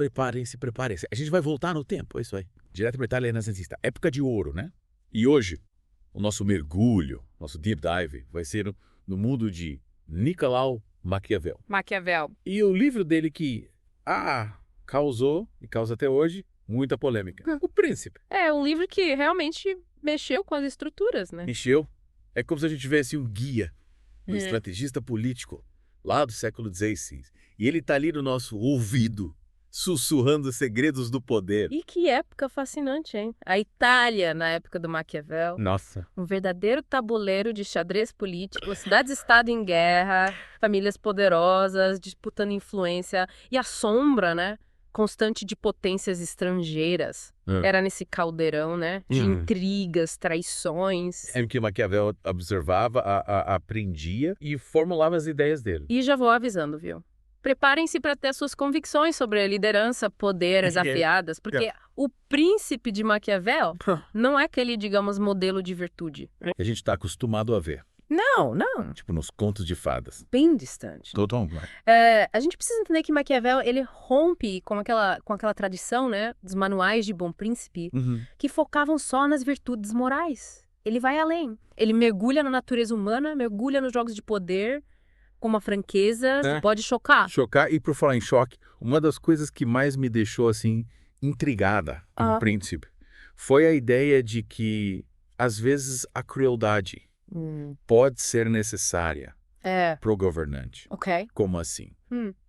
Preparem-se, preparem-se. A gente vai voltar no tempo, é isso aí. Direto para a Itália renascentista. Época de ouro, né? E hoje, o nosso mergulho, nosso deep dive, vai ser no mundo de Nicolau Maquiavel. Maquiavel. E o livro dele que causou, e causa até hoje, muita polêmica. O Príncipe. É um livro que realmente mexeu com as estruturas, né? Mexeu. É como se a gente tivesse um guia, um estrategista político, lá do século XVI. E ele tá ali no nosso ouvido, sussurrando segredos do poder. E que época fascinante, hein? A Itália, na época do Maquiavel. Nossa. Um verdadeiro tabuleiro de xadrez político, cidades-estado em guerra, famílias poderosas disputando influência e a sombra, né, constante de potências estrangeiras. Era nesse caldeirão, né, de intrigas, traições. É que Maquiavel observava, aprendia e formulava as ideias dele. E já vou avisando, viu? Preparem-se para ter suas convicções sobre a liderança, poder, desafiadas, porque o príncipe de Maquiavel não é aquele, digamos, modelo de virtude. Que a gente está acostumado a ver, Não, não. tipo nos contos de fadas. Bem distante. Totalmente. A gente precisa entender que Maquiavel, ele rompe com aquela tradição, né, dos manuais de bom príncipe, que focavam só nas virtudes morais. Ele vai além. Ele mergulha na natureza humana, mergulha nos jogos de poder, com uma franqueza que pode chocar. Chocar, e por falar em choque, uma das coisas que mais me deixou, assim, intrigada no Príncipe foi a ideia de que, às vezes, a crueldade pode ser necessária para o governante. Ok. Como assim?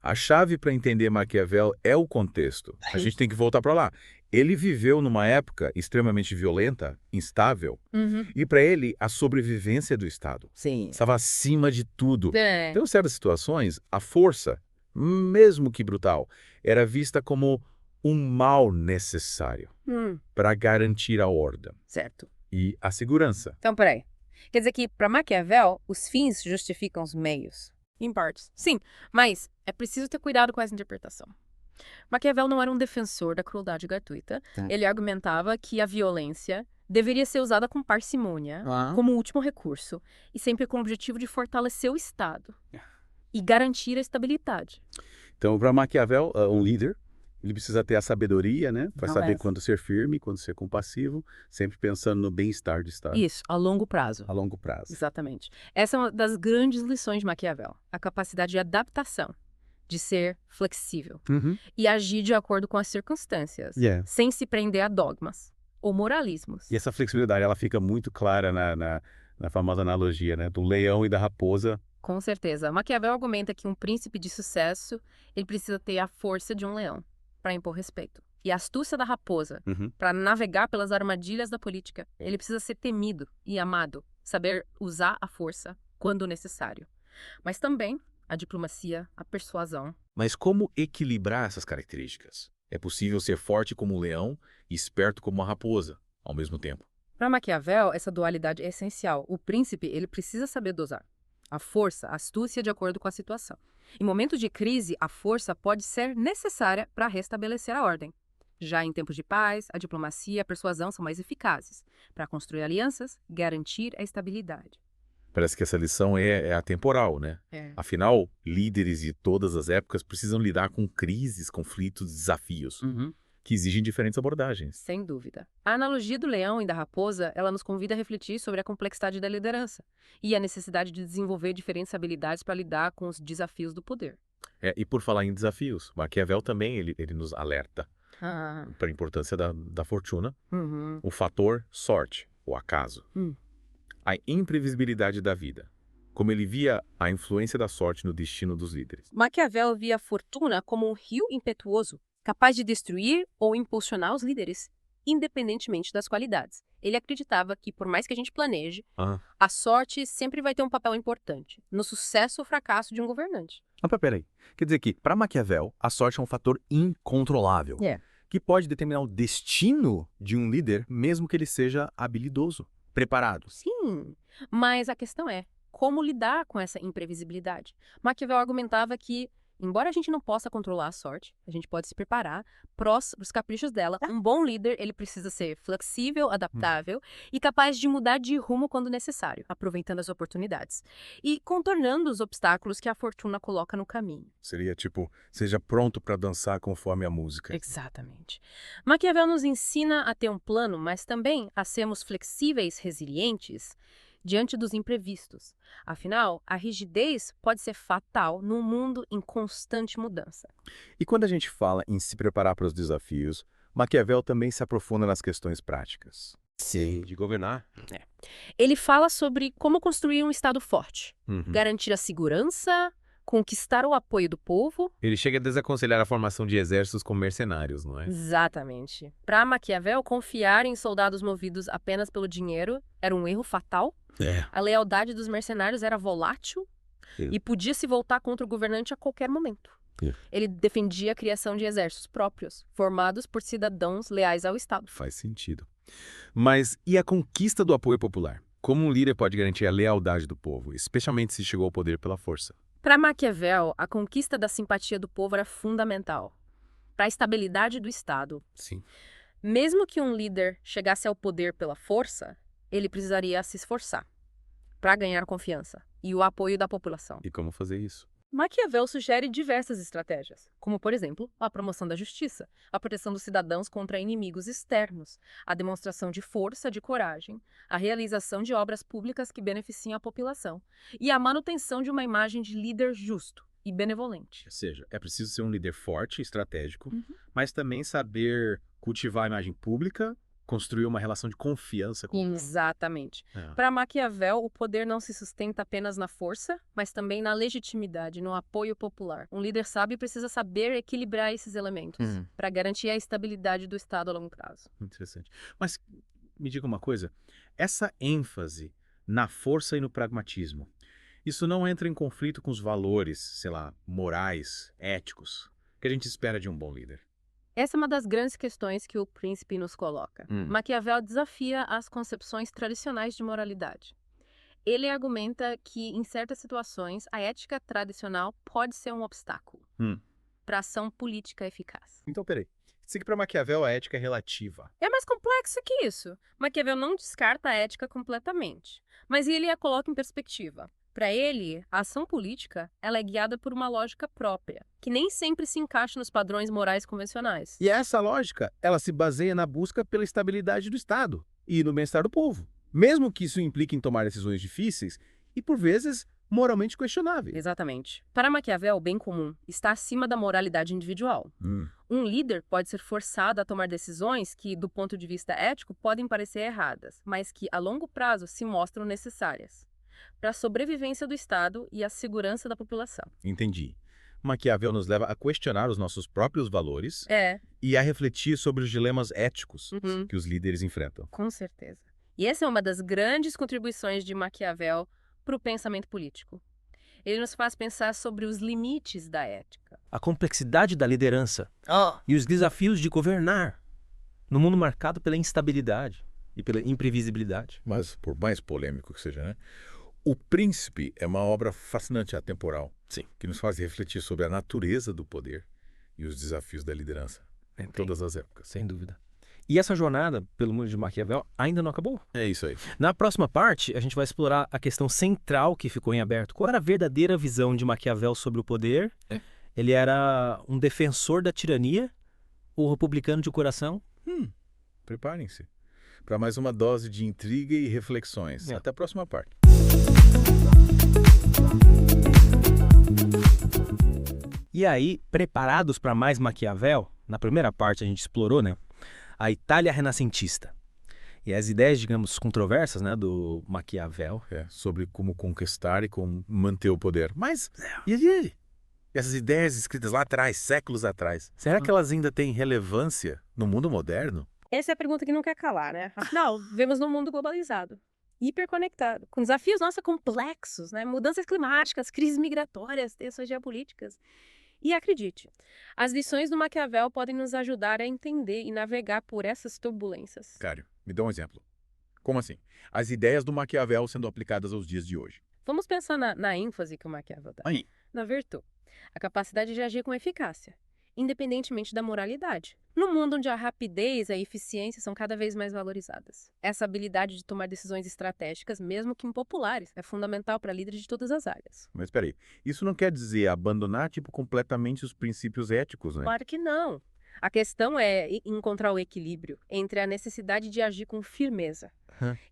A chave para entender Maquiavel é o contexto. A gente tem que voltar para lá. Ele viveu numa época extremamente violenta, instável, e para ele a sobrevivência do Estado estava acima de tudo. Então, em certas situações, a força, mesmo que brutal, era vista como um mal necessário para garantir a ordem Certo. e a segurança. Então, peraí. Quer dizer que, para Maquiavel, os fins justificam os meios? Em partes. Sim, mas é preciso ter cuidado com essa interpretação. Maquiavel não era um defensor da crueldade gratuita. Ele argumentava que a violência deveria ser usada com parcimônia, como último recurso, e sempre com o objetivo de fortalecer o Estado e garantir a estabilidade. Então, para Maquiavel, um líder, ele precisa ter a sabedoria, né? Para saber quando ser firme, quando ser compassivo, sempre pensando no bem-estar do Estado. Isso, a longo prazo. A longo prazo. Exatamente. Essa é uma das grandes lições de Maquiavel, a capacidade de adaptação, de ser flexível e agir de acordo com as circunstâncias, sem se prender a dogmas ou moralismos. E essa flexibilidade, ela fica muito clara na famosa analogia, né? Do leão e da raposa. Com certeza. Maquiavel argumenta que um príncipe de sucesso, ele precisa ter a força de um leão para impor respeito. E a astúcia da raposa, para navegar pelas armadilhas da política. Ele precisa ser temido e amado, saber usar a força quando necessário. Mas também a diplomacia, a persuasão. Mas como equilibrar essas características? É possível ser forte como um leão e esperto como uma raposa, ao mesmo tempo. Para Maquiavel, essa dualidade é essencial. O príncipe, ele precisa saber dosar a força, a astúcia de acordo com a situação. Em momentos de crise, a força pode ser necessária para restabelecer a ordem. Já em tempos de paz, a diplomacia e a persuasão são mais eficazes para construir alianças, garantir a estabilidade. Parece que essa lição é atemporal, né? Afinal, líderes de todas as épocas precisam lidar com crises, conflitos, desafios, que exigem diferentes abordagens. Sem dúvida. A analogia do leão e da raposa, ela nos convida a refletir sobre a complexidade da liderança e a necessidade de desenvolver diferentes habilidades para lidar com os desafios do poder. E por falar em desafios, Maquiavel também ele nos alerta para a importância da fortuna, o fator sorte, o acaso. A imprevisibilidade da vida, como ele via a influência da sorte no destino dos líderes. Maquiavel via a fortuna como um rio impetuoso, capaz de destruir ou impulsionar os líderes, independentemente das qualidades. Ele acreditava que, por mais que a gente planeje, a sorte sempre vai ter um papel importante no sucesso ou fracasso de um governante. Mas peraí, quer dizer que, para Maquiavel, a sorte é um fator incontrolável, que pode determinar o destino de um líder, mesmo que ele seja habilidoso, preparado. Sim, mas a questão é como lidar com essa imprevisibilidade. Maquiavel argumentava que, embora a gente não possa controlar a sorte, a gente pode se preparar para os caprichos dela. Um bom líder, ele precisa ser flexível, adaptável e capaz de mudar de rumo quando necessário, aproveitando as oportunidades e contornando os obstáculos que a fortuna coloca no caminho. Seria tipo, seja pronto para dançar conforme a música. Exatamente. Maquiavel nos ensina a ter um plano, mas também a sermos flexíveis, resilientes diante dos imprevistos. Afinal, a rigidez pode ser fatal num mundo em constante mudança. E quando a gente fala em se preparar para os desafios, Maquiavel também se aprofunda nas questões práticas. Sim, de governar. Ele fala sobre como construir um Estado forte, garantir a segurança, conquistar o apoio do povo. Ele chega a desaconselhar a formação de exércitos com mercenários, não é? Exatamente. Para Maquiavel, confiar em soldados movidos apenas pelo dinheiro era um erro fatal. A lealdade dos mercenários era volátil e podia se voltar contra o governante a qualquer momento. Ele defendia a criação de exércitos próprios, formados por cidadãos leais ao Estado. Faz sentido. Mas e a conquista do apoio popular? Como um líder pode garantir a lealdade do povo, especialmente se chegou ao poder pela força? Para Maquiavel, a conquista da simpatia do povo era fundamental para a estabilidade do Estado. Sim. Mesmo que um líder chegasse ao poder pela força, ele precisaria se esforçar para ganhar confiança e o apoio da população. E como fazer isso? Maquiavel sugere diversas estratégias, como, por exemplo, a promoção da justiça, a proteção dos cidadãos contra inimigos externos, a demonstração de força, de coragem, a realização de obras públicas que beneficiem a população e a manutenção de uma imagem de líder justo e benevolente. Ou seja, é preciso ser um líder forte e estratégico, mas também saber cultivar a imagem pública, construir uma relação de confiança com o povo. Exatamente. Para Maquiavel, o poder não se sustenta apenas na força, mas também na legitimidade, no apoio popular. Um líder sábio precisa saber equilibrar esses elementos para garantir a estabilidade do Estado a longo prazo. Interessante. Mas me diga uma coisa, essa ênfase na força e no pragmatismo, isso não entra em conflito com os valores, sei lá, morais, éticos, que a gente espera de um bom líder? Essa é uma das grandes questões que o Príncipe nos coloca. Maquiavel desafia as concepções tradicionais de moralidade. Ele argumenta que, em certas situações, a ética tradicional pode ser um obstáculo para a ação política eficaz. Então, peraí. Diz que para Maquiavel a ética é relativa. É mais complexo que isso. Maquiavel não descarta a ética completamente, mas ele a coloca em perspectiva. Para ele, a ação política ela é guiada por uma lógica própria, que nem sempre se encaixa nos padrões morais convencionais. E essa lógica, ela se baseia na busca pela estabilidade do Estado e no bem-estar do povo. Mesmo que isso implique em tomar decisões difíceis e, por vezes, moralmente questionáveis. Exatamente. Para Maquiavel, o bem comum está acima da moralidade individual. Um líder pode ser forçado a tomar decisões que, do ponto de vista ético, podem parecer erradas, mas que, a longo prazo, se mostram necessárias para a sobrevivência do Estado e a segurança da população. Entendi. Maquiavel nos leva a questionar os nossos próprios valores e a refletir sobre os dilemas éticos que os líderes enfrentam. Com certeza. E essa é uma das grandes contribuições de Maquiavel para o pensamento político. Ele nos faz pensar sobre os limites da ética. A complexidade da liderança e os desafios de governar no mundo marcado pela instabilidade e pela imprevisibilidade. Mas, por mais polêmico que seja, né? O Príncipe é uma obra fascinante, atemporal, que nos faz refletir sobre a natureza do poder e os desafios da liderança em todas as épocas. Sem dúvida. E essa jornada pelo mundo de Maquiavel ainda não acabou. É isso aí. Na próxima parte, a gente vai explorar a questão central que ficou em aberto. Qual era a verdadeira visão de Maquiavel sobre o poder? Ele era um defensor da tirania ou republicano de coração? Preparem-se para mais uma dose de intriga e reflexões. Até a próxima parte. E aí, preparados para mais Maquiavel? Na primeira parte a gente explorou, né, a Itália renascentista. E as ideias, digamos, controversas, né, do Maquiavel. Sobre como conquistar e como manter o poder. Mas, e aí? Essas ideias escritas lá atrás, séculos atrás, será que elas ainda têm relevância no mundo moderno? Essa é a pergunta que não quer calar, né? Afinal, vivemos num mundo globalizado, hiperconectado, com desafios, complexos, né? Mudanças climáticas, crises migratórias, tensões geopolíticas. E acredite, as lições do Maquiavel podem nos ajudar a entender e navegar por essas turbulências. Cário, me dá um exemplo. Como assim? As ideias do Maquiavel sendo aplicadas aos dias de hoje. Vamos pensar na ênfase que o Maquiavel dá. na virtude, a capacidade de agir com eficácia, independentemente da moralidade. No mundo onde a rapidez e a eficiência são cada vez mais valorizadas. Essa habilidade de tomar decisões estratégicas, mesmo que impopulares, é fundamental para líderes de todas as áreas. Mas espera aí, isso não quer dizer abandonar, tipo, completamente os princípios éticos, né? Claro que não. A questão é encontrar o equilíbrio entre a necessidade de agir com firmeza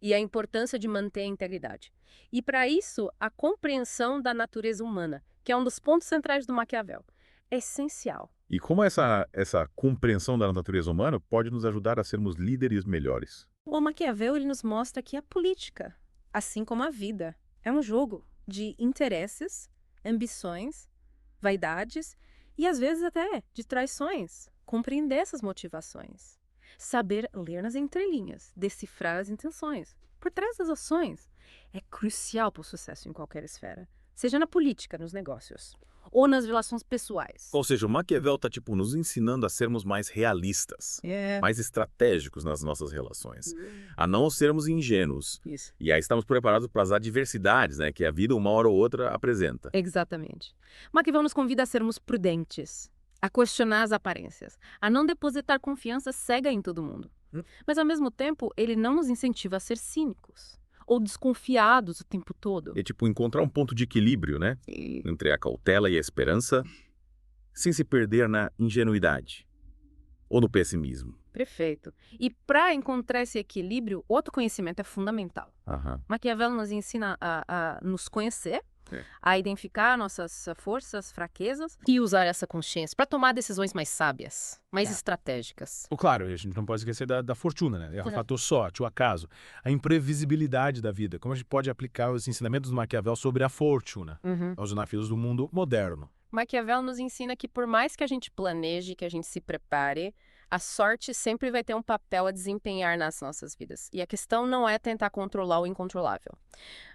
e a importância de manter a integridade. E para isso, a compreensão da natureza humana, que é um dos pontos centrais do Maquiavel, é essencial. E como essa compreensão da natureza humana pode nos ajudar a sermos líderes melhores? O Maquiavel ele nos mostra que a política, assim como a vida, é um jogo de interesses, ambições, vaidades e às vezes até de traições. Compreender essas motivações. Saber ler nas entrelinhas, decifrar as intenções por trás das ações é crucial para o sucesso em qualquer esfera, seja na política, nos negócios ou nas relações pessoais. Ou seja, o Maquiavel está tipo, nos ensinando a sermos mais realistas, mais estratégicos nas nossas relações, a não sermos ingênuos. Isso. E aí estamos preparados para as adversidades, né, que a vida uma hora ou outra apresenta. Exatamente. Maquiavel nos convida a sermos prudentes, a questionar as aparências, a não depositar confiança cega em todo mundo. Mas, ao mesmo tempo, ele não nos incentiva a ser cínicos ou desconfiados o tempo todo. É tipo encontrar um ponto de equilíbrio, né, entre a cautela e a esperança, sem se perder na ingenuidade ou no pessimismo. Perfeito. E para encontrar esse equilíbrio, autoconhecimento é fundamental. Maquiavel nos ensina a nos conhecer, a identificar nossas forças, fraquezas e usar essa consciência para tomar decisões mais sábias, mais estratégicas. Claro, a gente não pode esquecer da fortuna, né? É um fator sorte, o acaso, a imprevisibilidade da vida. Como a gente pode aplicar os ensinamentos do Maquiavel sobre a fortuna aos desafios do mundo moderno? Maquiavel nos ensina que por mais que a gente planeje, que a gente se prepare, a sorte sempre vai ter um papel a desempenhar nas nossas vidas. E a questão não é tentar controlar o incontrolável,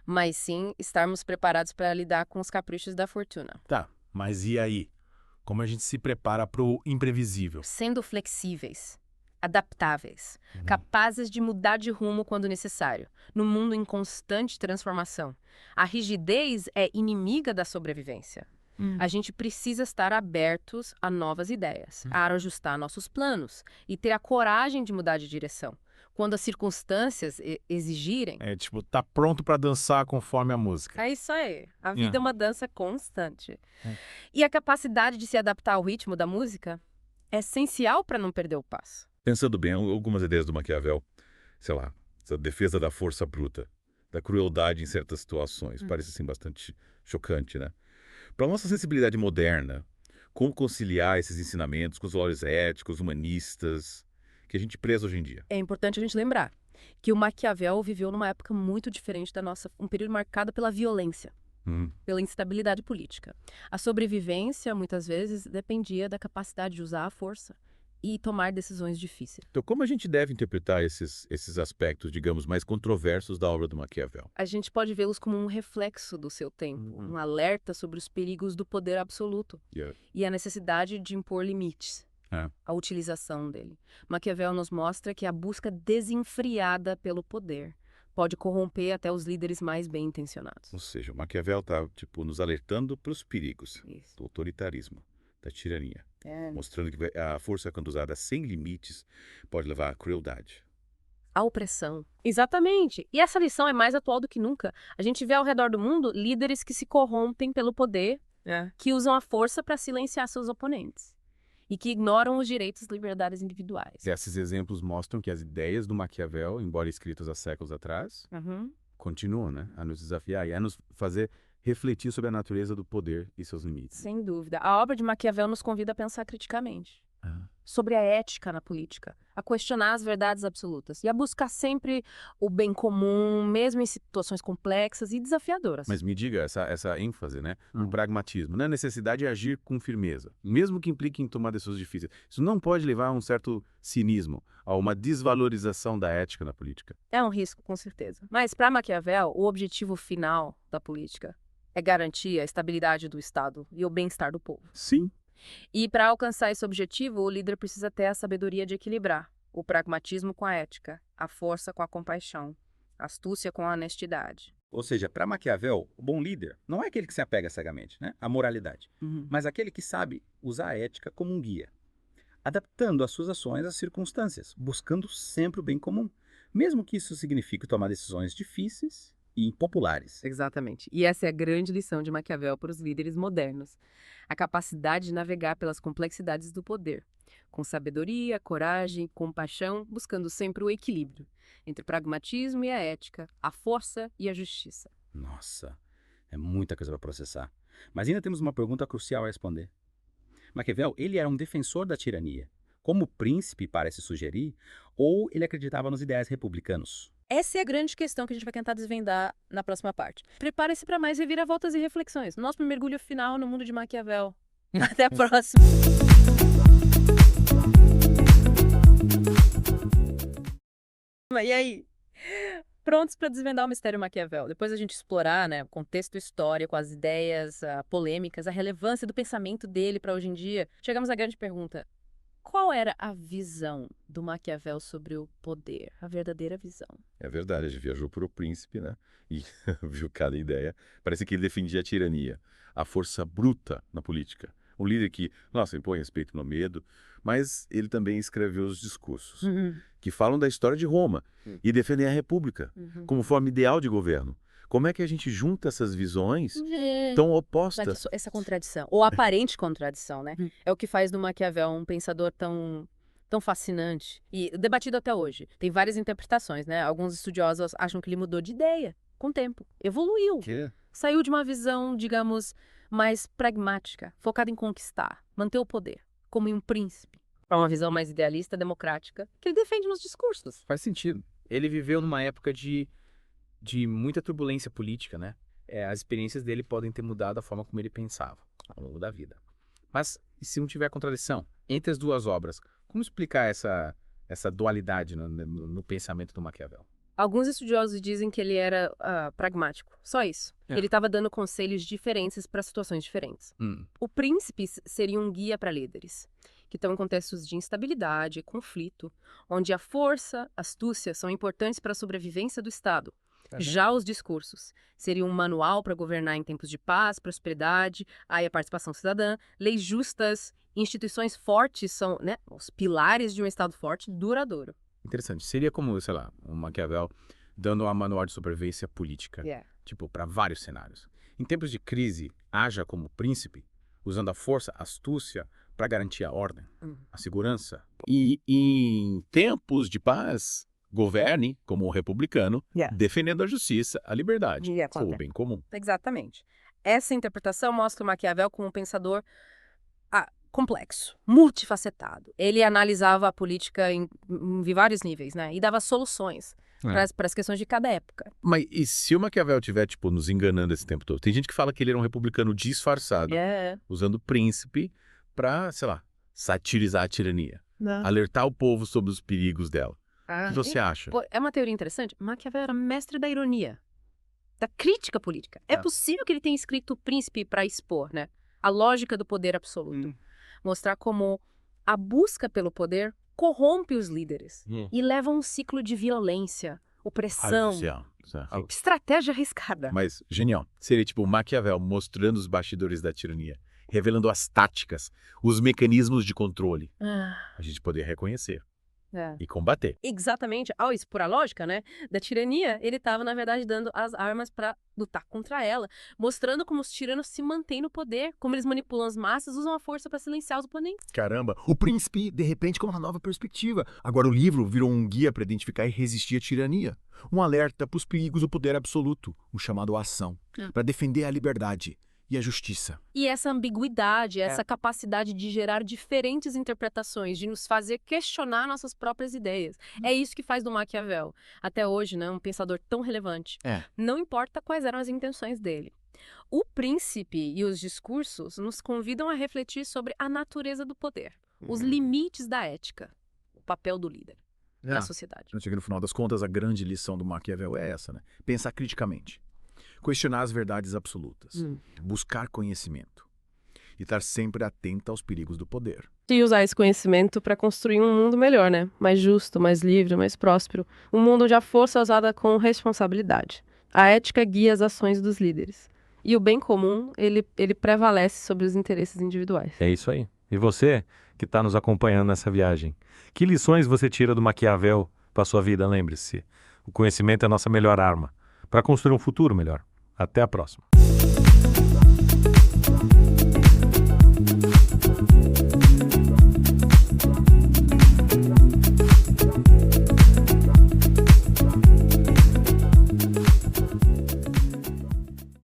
mas sim estarmos preparados para lidar com os caprichos da fortuna. Tá, mas e aí? Como a gente se prepara para o imprevisível? Sendo flexíveis, adaptáveis, capazes de mudar de rumo quando necessário, no mundo em constante transformação. A rigidez é inimiga da sobrevivência. A gente precisa estar abertos a novas ideias, a ajustar nossos planos e ter a coragem de mudar de direção, quando as circunstâncias exigirem. É tipo, tá pronto para dançar conforme a música. É isso aí. A vida é uma dança constante. E a capacidade de se adaptar ao ritmo da música é essencial para não perder o passo. Pensando bem, algumas ideias do Maquiavel, sei lá, essa defesa da força bruta, da crueldade em certas situações, parece assim bastante chocante, né? Para a nossa sensibilidade moderna, como conciliar esses ensinamentos com os valores éticos, humanistas, que a gente preza hoje em dia? É importante a gente lembrar que o Maquiavel viveu numa época muito diferente da nossa, um período marcado pela violência, pela instabilidade política. A sobrevivência, muitas vezes, dependia da capacidade de usar a força e tomar decisões difíceis. Então, como a gente deve interpretar esses aspectos, digamos, mais controversos da obra do Maquiavel? A gente pode vê-los como um reflexo do seu tempo, um alerta sobre os perigos do poder absoluto e a necessidade de impor limites à utilização dele. Maquiavel nos mostra que a busca desenfreada pelo poder pode corromper até os líderes mais bem-intencionados. Ou seja, o Maquiavel está nos alertando para os perigos do autoritarismo, da tirania. Mostrando que a força, quando usada sem limites, pode levar à crueldade. A opressão. Exatamente. E essa lição é mais atual do que nunca. A gente vê ao redor do mundo líderes que se corrompem pelo poder, que usam a força para silenciar seus oponentes e que ignoram os direitos e liberdades individuais. Esses exemplos mostram que as ideias do Maquiavel, embora escritas há séculos atrás, continuam, né, a nos desafiar e a nos fazer refletir sobre a natureza do poder e seus limites. Sem dúvida. A obra de Maquiavel nos convida a pensar criticamente sobre a ética na política, a questionar as verdades absolutas e a buscar sempre o bem comum, mesmo em situações complexas e desafiadoras. Mas me diga, essa ênfase, né, no pragmatismo, na necessidade de agir com firmeza, mesmo que implique em tomar decisões difíceis. Isso não pode levar a um certo cinismo, a uma desvalorização da ética na política? É um risco, com certeza. Mas, para Maquiavel, o objetivo final da política é garantir a estabilidade do Estado e o bem-estar do povo. Sim. E para alcançar esse objetivo, o líder precisa ter a sabedoria de equilibrar o pragmatismo com a ética, a força com a compaixão, a astúcia com a honestidade. Ou seja, para Maquiavel, o bom líder não é aquele que se apega cegamente, né, à moralidade, mas aquele que sabe usar a ética como um guia, adaptando as suas ações às circunstâncias, buscando sempre o bem comum, mesmo que isso signifique tomar decisões difíceis e impopulares. Exatamente. E essa é a grande lição de Maquiavel para os líderes modernos. A capacidade de navegar pelas complexidades do poder, com sabedoria, coragem, compaixão, buscando sempre o equilíbrio entre o pragmatismo e a ética, a força e a justiça. Nossa, é muita coisa para processar. Mas ainda temos uma pergunta crucial a responder. Maquiavel, ele era um defensor da tirania, como o príncipe parece sugerir, ou ele acreditava nos ideais republicanos? Essa é a grande questão que a gente vai tentar desvendar na próxima parte. Prepare-se para mais reviravoltas e reflexões. Nosso mergulho final no mundo de Maquiavel. Até a próxima! E aí? Prontos para desvendar o mistério Maquiavel? Depois a gente explorar, né, o contexto histórico, as ideias polêmicas, a relevância do pensamento dele para hoje em dia, chegamos à grande pergunta: qual era a visão do Maquiavel sobre o poder? A verdadeira visão. É verdade, a gente viajou para o príncipe, né? E viu cada ideia. Parece que ele defendia a tirania, a força bruta na política. Um líder que, nossa, impõe respeito no medo, mas ele também escreveu os discursos que falam da história de Roma e defendem a república como forma ideal de governo. Como é que a gente junta essas visões tão opostas? Essa contradição, ou aparente contradição, né? É o que faz do Maquiavel um pensador tão fascinante e debatido até hoje. Tem várias interpretações, né? Alguns estudiosos acham que ele mudou de ideia com o tempo, evoluiu. Saiu de uma visão, digamos, mais pragmática, focada em conquistar, manter o poder, como em um príncipe, para uma visão mais idealista, democrática, que ele defende nos discursos. Faz sentido. Ele viveu numa época de muita turbulência política, né? As experiências dele podem ter mudado a forma como ele pensava ao longo da vida. Mas e se não tiver contradição entre as duas obras, como explicar essa dualidade no pensamento do Maquiavel? Alguns estudiosos dizem que ele era pragmático, só isso. Ele estava dando conselhos diferentes para situações diferentes. O príncipe seria um guia para líderes, que estão em contextos de instabilidade e conflito, onde a força, a astúcia são importantes para a sobrevivência do Estado. Já os discursos seriam um manual para governar em tempos de paz, prosperidade, aí a participação cidadã, leis justas, instituições fortes são, né, os pilares de um Estado forte e duradouro. Interessante. Seria como, sei lá, um Maquiavel dando uma manual de sobrevivência política, tipo, para vários cenários. Em tempos de crise, haja como príncipe, usando a força, a astúcia, para garantir a ordem, a segurança. E em tempos de paz, governe como um republicano, defendendo a justiça, a liberdade, o bem comum. Exatamente. Essa interpretação mostra o Maquiavel como um pensador complexo, multifacetado. Ele analisava a política em vários níveis, né? E dava soluções para as questões de cada época. Mas e se o Maquiavel estiver, tipo, nos enganando esse tempo todo? Tem gente que fala que ele era um republicano disfarçado, usando o príncipe para, sei lá, satirizar a tirania, alertar o povo sobre os perigos dela. O que você acha? É uma teoria interessante. Maquiavel era mestre da ironia, da crítica política. É possível que ele tenha escrito o Príncipe para expor, né, a lógica do poder absoluto. Mostrar como a busca pelo poder corrompe os líderes e leva a um ciclo de violência, opressão, estratégia arriscada. Mas, genial. Seria tipo Maquiavel mostrando os bastidores da tirania, revelando as táticas, os mecanismos de controle. A gente poder reconhecer e combater. Exatamente. Isso pura lógica, né? Da tirania, ele estava, na verdade, dando as armas para lutar contra ela, mostrando como os tiranos se mantêm no poder, como eles manipulam as massas, usam a força para silenciar os oponentes. Caramba, o príncipe, de repente, com uma nova perspectiva. Agora o livro virou um guia para identificar e resistir à tirania. Um alerta para os perigos do poder absoluto, um chamado à ação, para defender a liberdade e a justiça. E essa ambiguidade, essa capacidade de gerar diferentes interpretações, de nos fazer questionar nossas próprias ideias. É isso que faz do Maquiavel, até hoje, né, um pensador tão relevante. Não importa quais eram as intenções dele. O Príncipe e os discursos nos convidam a refletir sobre a natureza do poder, os limites da ética, o papel do líder na sociedade. Acho que no final das contas a grande lição do Maquiavel é essa, né? Pensar criticamente. Questionar as verdades absolutas, buscar conhecimento e estar sempre atento aos perigos do poder. E usar esse conhecimento para construir um mundo melhor, né? Mais justo, mais livre, mais próspero. Um mundo onde a força é usada com responsabilidade. A ética guia as ações dos líderes. E o bem comum, ele prevalece sobre os interesses individuais. É isso aí. E você, que está nos acompanhando nessa viagem, que lições você tira do Maquiavel para a sua vida? Lembre-se, o conhecimento é a nossa melhor arma para construir um futuro melhor. Até a próxima.